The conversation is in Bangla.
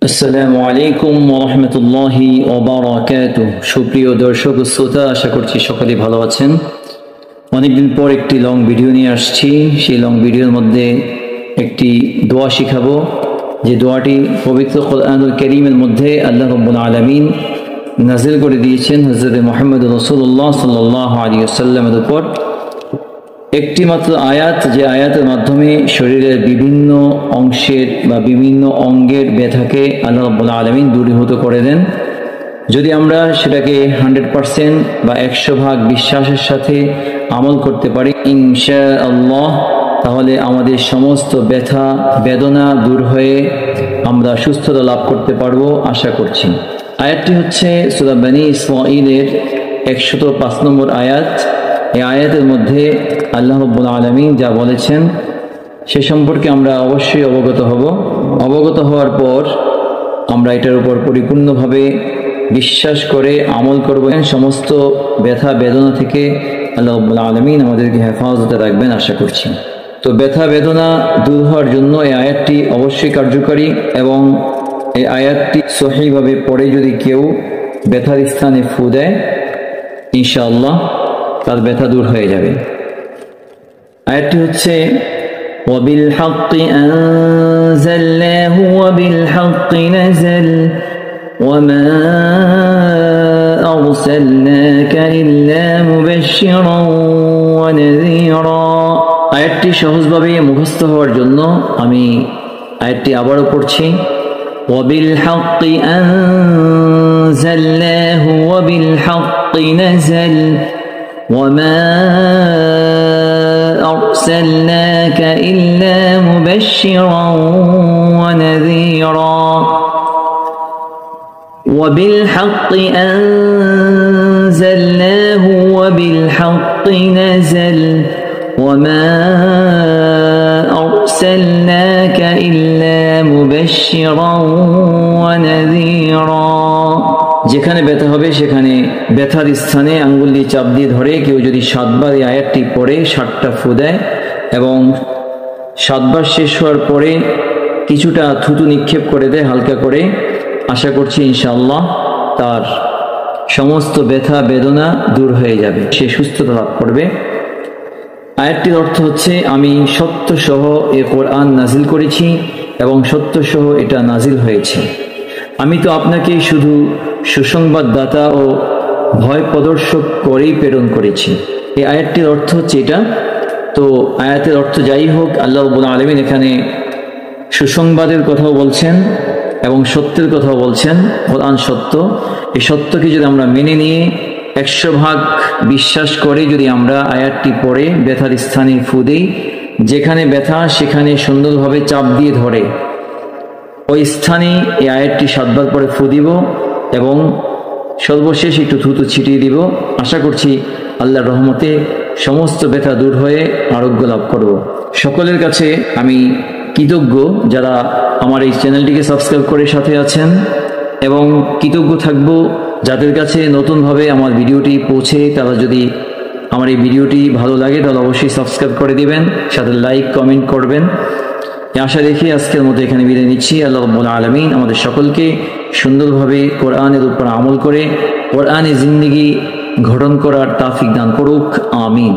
আসসালামু আলাইকুম ওয়া রাহমাতুল্লাহি ওয়া বারাকাতুহু। সুপ্রিয় দর্শক ও শ্রোতা, আশা করছি সকলে ভালো আছেন। অনেকদিন পর একটি লং ভিডিও নিয়ে আসছি। সেই লং ভিডিওর মধ্যে একটি দোয়া শিখাবো, যে দোয়াটি পবিত্র কোরআনুল কারীমের মধ্যে আল্লাহ রাব্বুল আলামিন নাযিল করে দিয়েছেন হযরত মুহাম্মদ রাসূলুল্লাহ সাল্লাল্লাহু আলাইহি ওয়াসাল্লামের উপর। একটি মাত্র আয়াত, যে আয়াতের মাধ্যমে শরীরের বিভিন্ন অংশের বা বিভিন্ন অঙ্গের ব্যথাকে আল্লাহ রাব্বুল আলামিন দূরীভূত করে দেন। যদি আমরা সেটাকে 100% বা 100% বিশ্বাসের সাথে আমল করতে পারি ইনশাআল্লাহ, তাহলে আমাদের সমস্ত ব্যথা বেদনা দূর হয়ে আমরা সুস্থতা লাভ করতে পারবো আশা করছি। আয়াতটি হচ্ছে সূরা বনী ইসরাঈলের 105 নম্বর আয়াত। এই আয়াতের মধ্যে আল্লাহ রাব্বুল আলামিন যা বলেছেন সে সম্পর্কে আমরা অবশ্যই অবগত হওয়ার পর আমরা এটার উপর পরিপূর্ণভাবে বিশ্বাস করে আমল করব। সমস্ত ব্যথা বেদনা থেকে আল্লাহ রাব্বুল আলামিন আমাদেরকে হেফাজতে রাখবেন আশা করছি। তো ব্যথা বেদনা দূর হওয়ার জন্য এই আয়াতটি অবশ্যই কার্যকরী, এবং এই আয়াতটি সহিভাবে পড়ে যদি কেউ ব্যথার স্থানে ফু দেয় ইনশাআল্লাহ তার ব্যথা দূর হয়ে যাবে। আয়াতটি হচ্ছে ওয়াবিল হাক্কি আনজালনাহু ওয়াবিল হাক্কি নাযাল ওয়া মা আরসালনাকা ইল্লা মুবাশশিরান ওয়া নাযীরা। আয়াতটি সহজভাবে মুখস্থ হওয়ার জন্য আমি আয়াতটি আবারও পড়ছি। ওয়াবিল হাক্কি আনজালনাহু ওয়াবিল হাক্কি নাযাল وما أرسلناك إلا مبشرا ونذيرا وبالحق أنزلناه وبالحق نزل وما أرسلناك إلا مبشرا ونذيرا। যেখানে ব্যথা হবে সেখানে ব্যথার স্থানে আঙ্গুল দিয়ে চাপ দিয়ে ধরে কেউ যদি 7 বার এই আয়াতটি পড়ে 7টা ফু দেয় এবং 7 বার শেষ হওয়ার পরে কিছুটা থুতু নিক্ষেপ করে দেয় হালকা করে, আশা করছি ইনশাআল্লাহ তার সমস্ত ব্যথা বেদনা দূর হয়ে যাবে, সে সুস্থতা লাভ করবে। আয়াতটির অর্থ হচ্ছে, আমি সত্য সহ এ কোরআন নাজিল করেছি এবং সত্য সহ এটা নাজিল হয়েছে। আমি তো আপনাকে শুধু সুসংবাদদাতা ও ভয় প্রদর্শক করেই প্রেরণ করেছি। এই আয়াতটির অর্থ হচ্ছে এটা। তো আয়াতের অর্থ যাই হোক, আল্লাহ রাব্বুল আলামিন এখানে সুসংবাদের কথাও বলছেন এবং সত্যের কথাও বলছেন। কোরআন সত্য, এই সত্যকে যদি আমরা মেনে নিয়ে 100% বিশ্বাস করে যদি আমরা আয়াতটি পড়ে ব্যথার স্থানে ফু দেই, যেখানে ব্যথা সেখানে সুন্দরভাবে চাপ দিয়ে ধরে ওই স্থানে এই আয়াতটি 7 বার পরে ফু দিব এবং সর্বশেষ একটু থুতু ছিটিয়ে দিব। আশা করছি আল্লাহর রহমতে সমস্ত ব্যথা দূর হয়ে আরোগ্য লাভ করব। সকলের কাছে আমি কৃতজ্ঞ যারা আমার এই চ্যানেলটিকে সাবস্ক্রাইব করে সাথে আছেন, এবং কৃতজ্ঞ থাকব যাদের কাছে নতুনভাবে আমার ভিডিওটি পৌঁছে, তারা যদি আমার এই ভিডিওটি ভালো লাগে তাহলে অবশ্যই সাবস্ক্রাইব করে দিবেন, সাথে লাইক কমেন্ট করবেন। আশা রেখে আজকের মতো এখানে বিদায় নিচ্ছি। আল্লাহ রাব্বুল আলামিন আমাদের সকলকে সুন্দরভাবে কোরআনের উপর আমল করে কোরআনে জিন্দেগি গঠন করার তৌফিক দান করুক, আমিন।